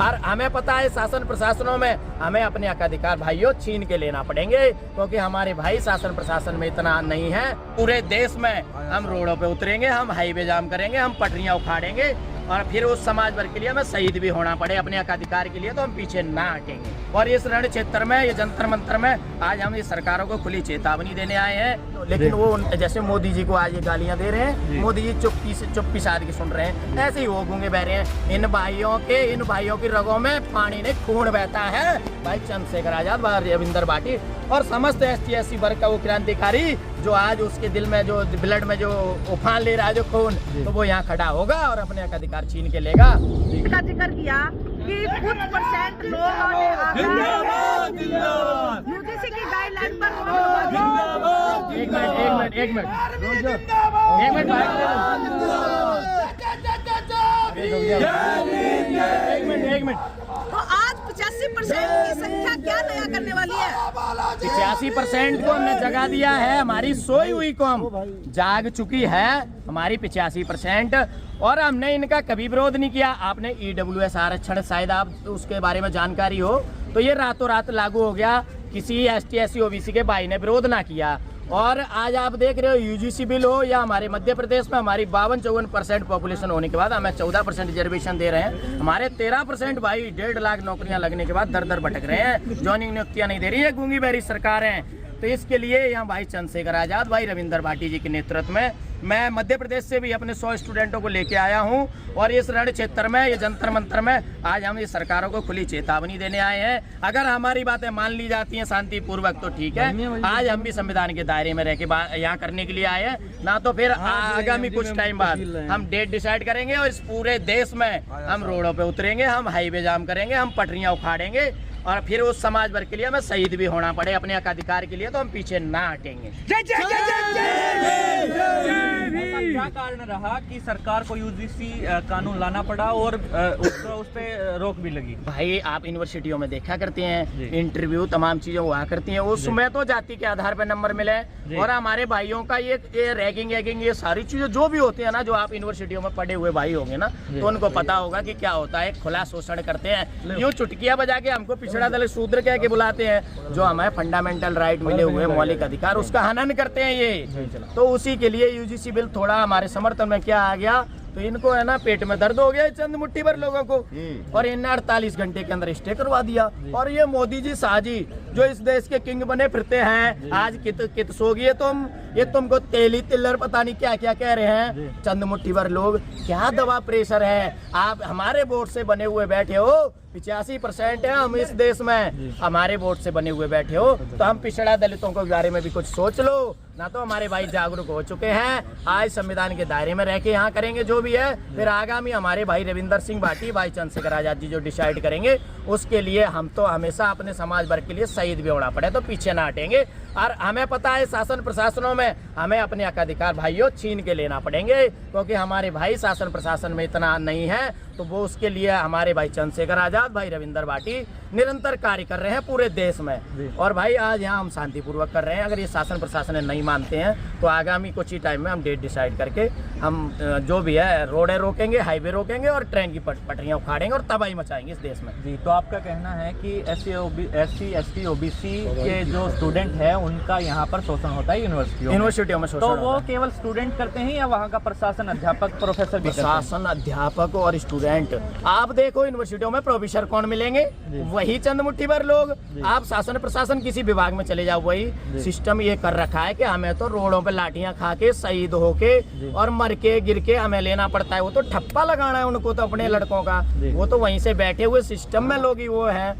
और हमें पता है शासन प्रशासनों में हमें अपने हक अधिकार भाइयों छीन के लेना पड़ेंगे, क्योंकि हमारे भाई शासन प्रशासन में इतना नहीं है। पूरे देश में हम रोडों पे उतरेंगे, हम हाईवे जाम करेंगे, हम पटरियां उखाड़ेंगे और फिर उस समाज वर्ग के लिए हमें शहीद भी होना पड़े अपने हक अधिकार के लिए, तो हम पीछे ना हटेंगे। और इस रण क्षेत्र में, ये जंतर मंतर में आज हम इस सरकारों को खुली चेतावनी देने आए हैं। लेकिन वो जैसे मोदी जी को आज ये गालियां दे रहे हैं, मोदी जी चुप्पी साध के सुन रहे हैं, ऐसे ही वो गूंगे बह रहे हैं। इन भाइयों की रगों में पानी ने खून बहता है। भाई चंद्रशेखर आजाद, भाई रविंदर भाटी और समस्त ST/SC वर्ग का वो क्रांतिकारी जो आज उसके दिल में जो ब्लड में जो उफान ले रहा है जो खून, तो वो यहाँ खड़ा होगा और अपने हक अधिकार छीन के लेगा। का जिक्र किया कि कुछ % लोगों ने UGC की गाइडलाइन पर एक मिनट। तो आज 85% की संख्या क्या नया करने वाली है? 85% को हमने जगा दिया है। हमारी सोई हुई कौम जाग चुकी है, हमारी 85%। और हमने इनका कभी विरोध नहीं किया। आपने EWS आरक्षण, शायद आप उसके बारे में जानकारी हो, तो ये रातों रात लागू हो गया। किसी ST/SC OBC के भाई ने विरोध ना किया। और आज आप देख रहे हो UGC बिल हो या हमारे मध्य प्रदेश में हमारी 52-54% पॉपुलेशन होने के बाद हमें 14% रिजर्वेशन दे रहे हैं। हमारे 13% भाई 1.5 लाख नौकरियां लगने के बाद दर दर भटक रहे हैं। जॉइनिंग नियुक्तियां नहीं दे रही है, गूंगी बहरी सरकार है। तो इसके लिए यहाँ भाई चंद्रशेखर आजाद, भाई रविंदर भाटी जी के नेतृत्व में मैं मध्य प्रदेश से भी अपने 100 स्टूडेंटों को लेके आया हूँ। और इस रण क्षेत्र में, ये जंतर मंतर में आज हम इस सरकारों को खुली चेतावनी देने आए हैं। अगर हमारी बातें मान ली जाती हैं शांतिपूर्वक तो ठीक है। आज हम भी संविधान के दायरे में रह के यहाँ करने के लिए आए हैं, ना तो फिर आगामी कुछ टाइम बाद हम डेट डिसाइड करेंगे और इस पूरे देश में हम रोडों पे उतरेंगे, हम हाईवे जाम करेंगे, हम पटरियां उखाड़ेंगे और फिर उस समाज वर्ग के लिए हमें शहीद भी होना पड़े अपने हक अधिकार के लिए, तो हम पीछे ना हटेंगे। क्या कारण रहा कि सरकार को UGC कानून लाना पड़ा और उस पे रोक भी लगी? भाई आप यूनिवर्सिटियों में देखा करते हैं, इंटरव्यू तमाम चीजें हुआ करती हैं, उसमें तो जाति के आधार पर नंबर मिले। और हमारे भाइयों का ये रैगिंग ये सारी चीजें जो भी होती है ना, जो आप यूनिवर्सिटियों में पढ़े हुए भाई होंगे ना, तो उनको पता होगा कि क्या होता है। खुला शोषण करते हैं, यूँ चुटकियां बजा के हमको पिछड़ा दलित शूद्र कह के बुलाते हैं। जो हमें फंडामेंटल राइट मिले हुए मौलिक अधिकार, उसका हनन करते हैं ये। तो उसी के लिए UGC बिल थोड़ा हमारे समर्थन में क्या आ गया, तो इनको है ना पेट में दर्द हो गया चंद मुट्ठी भर लोगों को, और इनने 48 घंटे के अंदर स्टे करवा दिया। और ये मोदी जी साजी जो इस देश के किंग बने फिरते हैं, आज कित सोगिए तुम, ये तुमको तेली तिल्लर पता नहीं क्या क्या कह रहे हैं। चंद मुट्ठी भर लोग, क्या दवा प्रेशर है। आप हमारे वोट से बने हुए बैठे हो, 85% है हम इस देश में, हमारे वोट से बने हुए बैठे हो, तो हम पिछड़ा दलितों के बारे में भी कुछ सोच लो ना। तो हमारे भाई जागरूक हो चुके हैं, आज संविधान के दायरे में रह के यहाँ करेंगे जो भी है। फिर आगामी हमारे भाई रविंदर सिंह भाटी, भाई चंद्रशेखर आजाद जी जो डिसाइड करेंगे, उसके लिए हम तो हमेशा अपने समाज वर्ग के लिए शहीद भी होना पड़े तो पीछे ना हटेंगे। और हमें पता है शासन प्रशासनों में हमें अपने हक अधिकार भाइयों छीन के लेना पड़ेंगे, क्योंकि हमारे भाई शासन प्रशासन में इतना नहीं है। तो वो उसके लिए हमारे भाई चंद्रशेखर आजाद, भाई रविंदर भाटी निरंतर कार्य कर रहे हैं पूरे देश में। और भाई आज यहाँ हम शांतिपूर्वक कर रहे हैं। अगर ये शासन प्रशासन नहीं मानते हैं तो आगामी कुछ ही टाइम में हम डेट डिसाइड करके हम जो भी है रोडें रोकेंगे, हाईवे रोकेंगे और ट्रेन की पटरियां उखाड़ेंगे और तबाही मचाएंगे इस देश में। जी, तो आपका कहना है कि SC/ST OBC के जो स्टूडेंट है उनका यहाँ पर शोषण होता है यूनिवर्सिटियों में। तो वो केवल स्टूडेंट करते हैं या वहाँ का प्रशासन, अध्यापक, प्रोफेसर भी? प्रशासन, अध्यापक और स्टूडेंट। आप देखो यूनिवर्सिटियों में प्रोफेसर कौन मिलेंगे, वही चंद मुट्ठी भर लोग। आप शासन प्रशासन किसी विभाग में चले जाओ, वही सिस्टम ये कर रखा है कि हमें तो रोडों पे लाठियां खा के, शहीद होके और मर के गिर के हमें लेना पड़ता है। वो तो ठप्पा लगाना है उनको, तो अपने लड़कों का, वो तो वहीं से बैठे हुए सिस्टम में लोग ही वो है।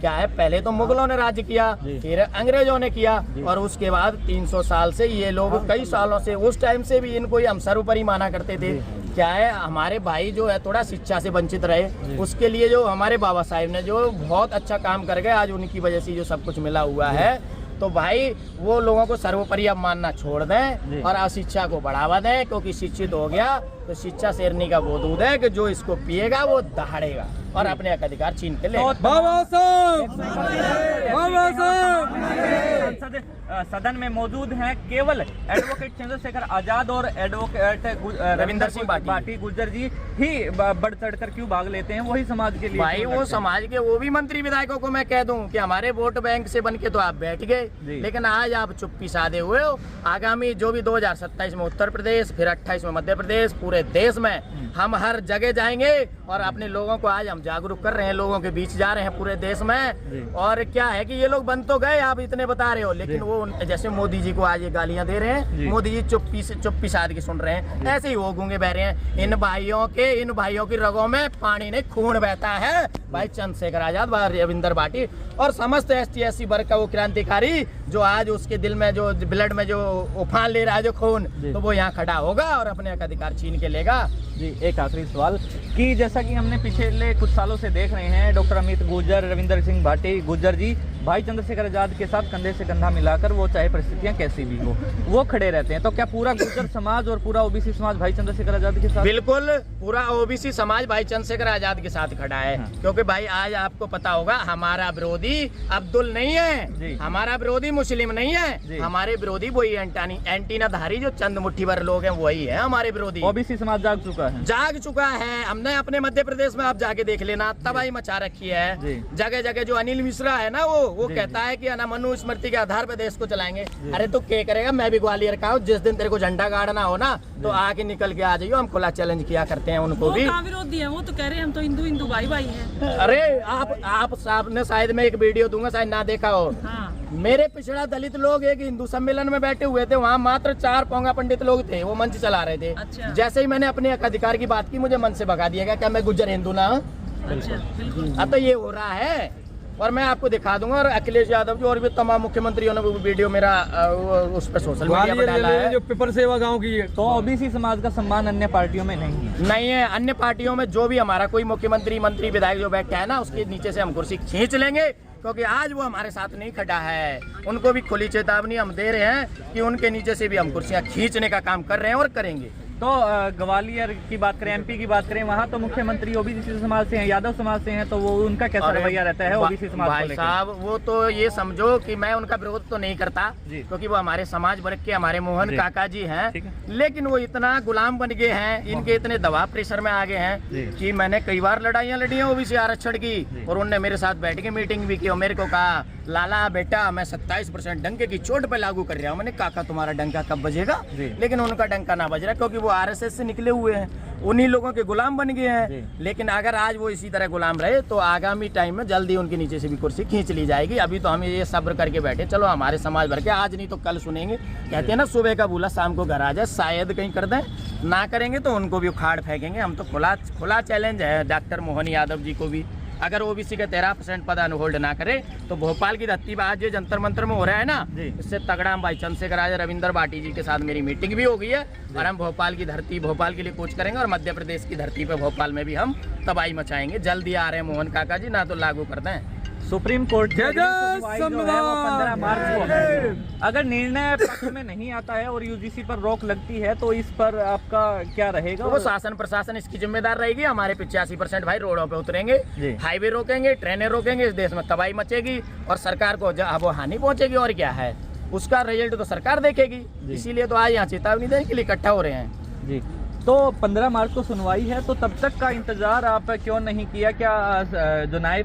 क्या है, पहले तो मुगलों ने राज्य किया, फिर अंग्रेजों ने किया, और उसके बाद 300 साल से ये लोग, कई सालों से, उस टाइम से भी इनको हम सर्वोपरि माना करते थे। क्या है, हमारे भाई जो है थोड़ा शिक्षा से वंचित रहे, उसके लिए जो हमारे बाबा साहिब ने जो बहुत अच्छा काम कर गए, आज उनकी वजह से जो सब कुछ मिला हुआ है। तो भाई वो लोगों को सर्वोपरि अब मानना छोड़ दें और अशिक्षा को बढ़ावा दें, क्योंकि शिक्षित हो गया तो शिक्षा शेरनी का वो दूध है कि जो इसको पिएगा वो दहाड़ेगा और अपने हक अधिकार छीन के लेगा। सदन में मौजूद हैं केवल एडवोकेट चंद्रशेखर आजाद और एडवोकेट रविंदर सिंह भाटी गुर्जर जी ही बढ़ चढ़कर क्यों भाग लेते हैं? वही समाज के लिए भाई, वो समाज के वो भी मंत्री विधायकों को मैं कह दूं कि हमारे वोट बैंक से बन के तो आप बैठ गए, लेकिन आज आप चुप्पी साधे हुए हो। आगामी जो भी 2027 में उत्तर प्रदेश, फिर 28 में मध्य प्रदेश, पूरे देश में हम हर जगह जाएंगे और अपने लोगों को आज हम जागरूक कर रहे हैं, लोगों के बीच जा रहे हैं पूरे देश में। और क्या है कि ये लोग बन तो गए, आप इतने बता रहे हो, लेकिन वो जैसे मोदी जी को आज ये गालियां दे रहे हैं, मोदी जी चुप्पी साध के सुन रहे हैं, ऐसे ही वो गूंगे बह रहे हैं। इन भाइयों की रगों में पानी नहीं खून बहता है। भाई चंद्रशेखर आजाद, रविंदर भाटी और समस्त ST/SC वर्ग का वो क्रांतिकारी जो आज उसके दिल में जो ब्लड में जो उफान ले रहा है जो खून, तो वो यहाँ खड़ा होगा और अपने अधिकार छीन के लेगा। जी, एक आखिरी सवाल कि जैसा कि हमने पिछले कुछ सालों से देख रहे हैं, डॉक्टर अमित गुर्जर, रविंदर सिंह भाटी गुर्जर जी भाई चंद्रशेखर आजाद के साथ कंधे से कंधा मिलाकर, वो चाहे परिस्थितियां कैसी भी हो, वो खड़े रहते हैं। तो क्या पूरा गुर्जर समाज और पूरा OBC समाज भाई चंद्रशेखर आजाद के साथ? बिल्कुल, पूरा OBC समाज भाई चंद्रशेखर आजाद के साथ खड़ा है। क्योंकि भाई आज आपको पता होगा, हमारा विरोधी अब्दुल नहीं है, हमारा विरोधी मुस्लिम नहीं है, हमारे विरोधी वही एंटीनाधारी जो चंद मुट्ठी भर लोग हैं वही है हमारे विरोधी। OBC समाज जाग चुका है। हमने अपने मध्य प्रदेश में आप जाके देख लेना, तबाही मचा रखी है जगह जगह। जो अनिल मिश्रा है ना, वो कहता है कि मनुस्मृति के आधार पर देश को चलाएंगे। अरे तो क्या करेगा? मैं भी ग्वालियर का हूँ, जिस दिन तेरे को झंडा गाड़ना हो ना तो आके निकल के आ जाइयो, हम खुला चैलेंज किया करते हैं उनको भी। विरोधी है वो, तो कह रहे हैं हम तो हिंदू भाई हैं। अरे आप साहब ने शायद मैं एक वीडियो दूंगा, शायद ना देखा हो। मेरे पिछड़ा दलित लोग एक हिंदू सम्मेलन में बैठे हुए थे, वहाँ मात्र 4 पोंगा पंडित लोग थे, वो मंच चला रहे थे। अच्छा। जैसे ही मैंने अपने अधिकार की बात की, मुझे मन से भगा दिया गया। क्या मैं गुज्जर हिंदू ना? अच्छा, अब तो ये हो रहा है और मैं आपको दिखा दूंगा। और अखिलेश यादव जी और भी तमाम मुख्यमंत्रियों ने वो वीडियो मेरा उस पर सोशल मीडिया पर डाला है, जो पेपर सेवा गांव की है। तो OBC समाज का सम्मान अन्य पार्टियों में नहीं है। अन्य पार्टियों में जो भी हमारा कोई मुख्यमंत्री, मंत्री, विधायक जो बैठा है ना, उसके नीचे से हम कुर्सी खींच लेंगे, क्योंकि आज वो हमारे साथ नहीं खड़ा है। उनको भी खुली चेतावनी हम दे रहे हैं कि उनके नीचे से भी हम कुर्सियां खींचने का काम कर रहे हैं और करेंगे। तो ग्वालियर की बात करें, MP की बात करें, वहाँ तो मुख्यमंत्री OBC समाज से हैं, यादव समाज से हैं, तो वो उनका कैसा रवैया रहता है OBC समाज? भाई साहब, वो तो ये समझो कि मैं उनका विरोध तो नहीं करता, क्योंकि वो हमारे समाज वर्ग के हमारे मोहन काका जी हैं, लेकिन वो इतना गुलाम बन गए हैं, इनके इतने दबाव प्रेशर में आ गए हैं कि मैंने कई बार लड़ाइयाँ लड़ी हैं OBC आरक्षण की, और उनने मेरे साथ बैठ के मीटिंग भी की और मेरे को कहा, लाला बेटा मैं 27% डंके की चोट पे लागू कर रहा हूँ। मैंने काका तुम्हारा डंका कब बजेगा? लेकिन उनका डंका ना बज रहा, क्योंकि वो RSS से निकले हुए हैं, उन्हीं लोगों के गुलाम बन गए हैं। लेकिन अगर आज वो इसी तरह गुलाम रहे तो आगामी टाइम में जल्दी उनके नीचे से भी कुर्सी खींच ली जाएगी। अभी तो हम ये सब्र करके बैठे, चलो हमारे समाज भर के आज नहीं तो कल सुनेंगे। कहते हैं ना, सुबह का भूला शाम को घर आ जाए, शायद कहीं कर दें, ना करेंगे तो उनको भी उखाड़ फेंकेंगे। हम तो खुला चैलेंज है डॉक्टर मोहन यादव जी को भी, अगर OBC का 13% पद अनहोल्ड ना करे तो भोपाल की धरती पर आज जो जंतर मंतर में हो रहा है ना, इससे तगड़ा हम भाई चंद्रशेखर आजाद, रविंदर भाटी जी के साथ मेरी मीटिंग भी हो गई है, और हम भोपाल की धरती, भोपाल के लिए कूच करेंगे और मध्य प्रदेश की धरती पे भोपाल में भी हम तबाही मचाएंगे। जल्दी आ रहे हैं मोहन काका जी, ना तो लागू कर दें। सुप्रीम कोर्ट जो है वो 15 मार्च को है। अगर निर्णय पक्ष में नहीं आता है और UGC पर रोक लगती है तो इस पर आपका क्या रहेगा? तो वो शासन प्रशासन इसकी जिम्मेदार रहेगी। हमारे 85% भाई रोडों पे उतरेंगे, हाईवे रोकेंगे, ट्रेनें रोकेंगे, इस देश में तबाही मचेगी और सरकार को वो हानि पहुंचेगी। और क्या है, उसका रिजल्ट तो सरकार देखेगी। इसीलिए तो आज यहाँ चेतावनी देने के लिए इकट्ठा हो रहे हैं जी। तो 15 मार्च को सुनवाई है, तो तब तक का इंतजार आप क्यों नहीं किया? क्या जो न्याय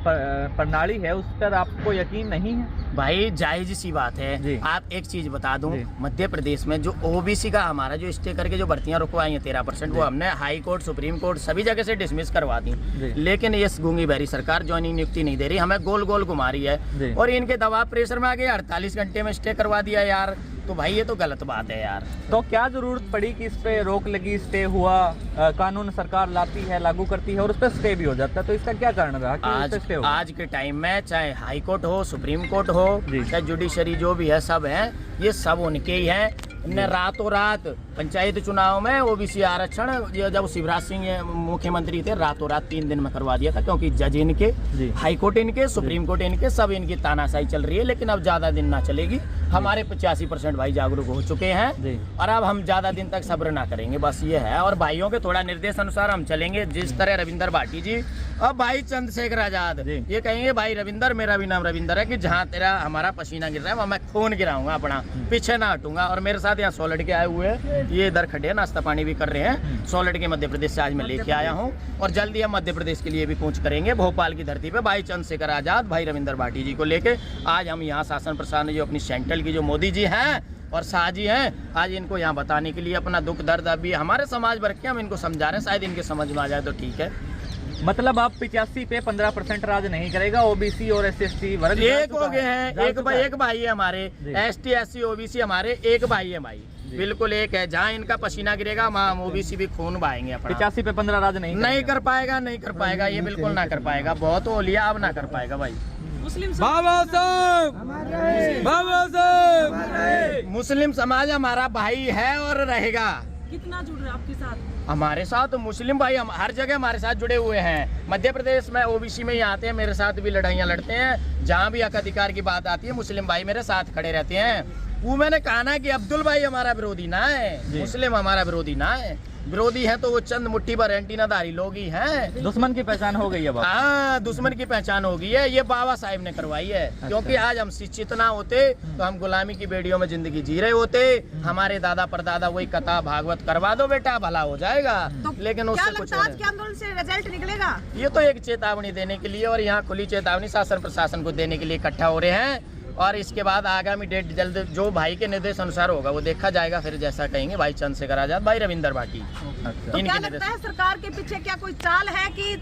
प्रणाली है उस पर आपको यकीन नहीं है? भाई जायज सी बात है। आप एक चीज बता दूं, मध्य प्रदेश में जो OBC का हमारा जो स्टे करके जो भर्तियां रुकवाई हैं 13%, वो हमने हाई कोर्ट, सुप्रीम कोर्ट सभी जगह से डिसमिस करवा दी। लेकिन ये गूंगी बहरी सरकार ज्वाइनिंग नियुक्ति नहीं दे रही, हमें गोल गोल घुमा रही है। और इनके दबाव प्रेशर में आगे 48 घंटे में स्टे करवा दिया यार, तो भाई ये तो गलत बात है यार। तो क्या जरूरत पड़ी कि इस पे रोक लगी, स्टे हुआ, कानून सरकार लाती है, लागू करती है और उस पर स्टे भी हो जाता है, तो इसका क्या कारण रहा कि आज के टाइम में चाहे हाई कोर्ट हो, सुप्रीम कोर्ट हो, चाहे जुडिशरी जो भी है, सब है, ये सब उनके ही है। इनने रातों रात पंचायत चुनाव में OBC आरक्षण जब शिवराज सिंह मुख्यमंत्री थे, रातों रात 3 दिन में करवा दिया था, क्योंकि जज इनके, हाई कोर्ट इनके, सुप्रीम कोर्ट इनके, सब इनकी तानाशाही चल रही है। लेकिन अब ज्यादा दिन ना चलेगी, हमारे 85% भाई जागरूक हो चुके हैं और अब हम ज्यादा दिन तक सब्र ना करेंगे, बस ये है। और भाइयों के थोड़ा निर्देश अनुसार हम चलेंगे, जिस तरह रविंदर भाटी जी और भाई चंद्रशेखर आजाद ये कहेंगे, भाई रविंदर, मेरा भी नाम रविंदर है, कि जहाँ तेरा हमारा पसीना गिर रहा है वहाँ मैं खून गिराऊंगा अपना, पीछे ना हटूंगा। और मेरे साथ यहाँ 100 लड़के आए हुए हैं, ये इधर खड़े हैं, नाश्ता पानी भी कर रहे हैं। 100 लड़के मध्य प्रदेश से आज मैं लेके आया हूँ और जल्दी हम मध्य प्रदेश के लिए भी कूच करेंगे भोपाल की धरती पे भाई चंद्रशेखर आजाद, भाई रविंदर भाटी जी को लेके। आज हम यहाँ शासन प्रशासन जो अपनी सेंट्रल की जो मोदी जी हैं और शाह जी हैं, आज इनको यहाँ बताने के लिए अपना दुख दर्द अभी हमारे समाज वर्ग के हम इनको समझा रहे हैं, शायद इनके समझ में आ जाए तो ठीक है। मतलब आप 85 पे 15% राज नहीं करेगा, ओबीसी और SC/ST वर्ग एक हो गए हैं, एक भाई है हमारे, ST SC OBC हमारे एक भाई है भाई, बिल्कुल एक है। जहाँ इनका पसीना गिरेगा वहाँ OBC भी खून बहाएंगे अपना। 85 पे 15 राज नहीं कर पाएगा, नहीं कर पाएगा, ये बिल्कुल ना कर पाएगा। बहुत हो लिया, अब ना कर पाएगा भाई। मुस्लिम समाज हमारा भाई है और रहेगा। कितना जुड़ रहे हैं आपके साथ? हमारे साथ मुस्लिम भाई हम हर जगह हमारे साथ जुड़े हुए हैं। मध्य प्रदेश में OBC में ही आते हैं, मेरे साथ भी लड़ाइयाँ लड़ते हैं। जहाँ भी हक अधिकार की बात आती है मुस्लिम भाई मेरे साथ खड़े रहते हैं। वो मैंने कहा ना कि अब्दुल भाई हमारा विरोधी ना है, मुस्लिम हमारा विरोधी ना है। विरोधी है तो वो चंद मुट्ठी भर एंटीनाधारी लोग ही हैं। दुश्मन की पहचान हो गई है। हाँ, दुश्मन की पहचान हो गई है, ये बाबा साहिब ने करवाई है। क्योंकि आज हम शिक्षित ना होते तो हम गुलामी की बेड़ियों में जिंदगी जी रहे होते। हमारे दादा परदादा वही कथा भागवत करवा दो बेटा भला हो जाएगा। तो लेकिन उससे कुछ आज के आंदोलन से रिजल्ट निकलेगा? ये तो एक चेतावनी देने के लिए और यहाँ खुली चेतावनी शासन प्रशासन को देने के लिए इकट्ठा हो रहे हैं। और इसके बाद आगामी डेट जल्द जो भाई के निर्देश अनुसार होगा वो देखा जाएगा। फिर जैसा कहेंगे भाई चंद्रशेखर आजाद, भाई रविंदर भाटी। तो क्या लगता है सरकार के पीछे क्या कोई चाल है कि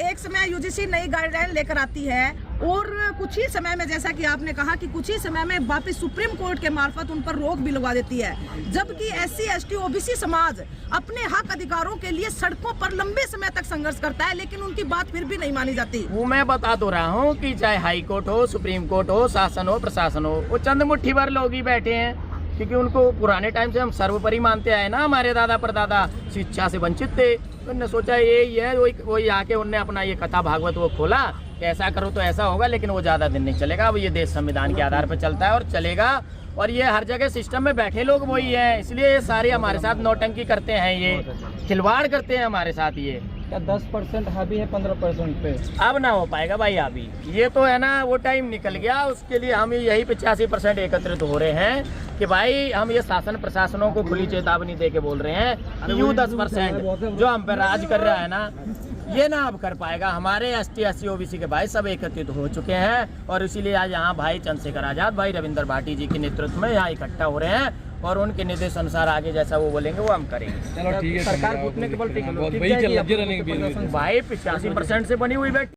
एक समय UGC नई गाइडलाइन लेकर आती है और कुछ ही समय में, जैसा कि आपने कहा कि कुछ ही समय में वापस सुप्रीम कोर्ट के मार्फत उन पर रोक भी लगवा देती है, जबकि SC ST OBC समाज अपने हक अधिकारों के लिए सड़कों पर लंबे समय तक संघर्ष करता है, लेकिन उनकी बात फिर भी नहीं मानी जाती। वो मैं बता तो रहा हूँ कि चाहे हाई कोर्ट हो, सुप्रीम कोर्ट हो, शासन हो, प्रशासन हो, वो चंद मुट्ठी भर लोग ही बैठे हैं। क्योंकि उनको पुराने टाइम से हम सर्वोपरि मानते आए ना, हमारे दादा परदादा शिक्षा से वंचित थे, तो उन्होंने सोचा यही है, वही आके उनने अपना ये कथा भागवत वो खोला कि ऐसा करो तो ऐसा होगा। लेकिन वो ज्यादा दिन नहीं चलेगा। अब ये देश संविधान के आधार पर चलता है और चलेगा। और ये हर जगह सिस्टम में बैठे लोग वही है, इसलिए ये सारे हमारे साथ नौटंकी करते हैं, ये खिलवाड़ करते हैं हमारे साथ। ये क्या 10% हावी है 15% पे? अब ना हो पाएगा भाई अभी, ये तो है ना वो टाइम निकल गया। उसके लिए हम यही 85% एकत्रित हो रहे हैं कि भाई हम ये शासन प्रशासनों को खुली चेतावनी दे के बोल रहे हैं कि यू 10% जो हम पे राज कर रहा है ना, ये ना अब कर पाएगा। हमारे ST SC OBC के भाई सब एकत्रित हो चुके हैं और इसीलिए आज यहाँ भाई चंद्रशेखर आजाद, भाई रविंदर भाटी जी के नेतृत्व में यहाँ इकट्ठा हो रहे हैं और उनके निर्देश अनुसार आगे जैसा वो बोलेंगे वो हम करेंगे। चलो ठीक है, सरकार घुटने के बल वही चल रही है भाई 85% से बनी हुई बैठ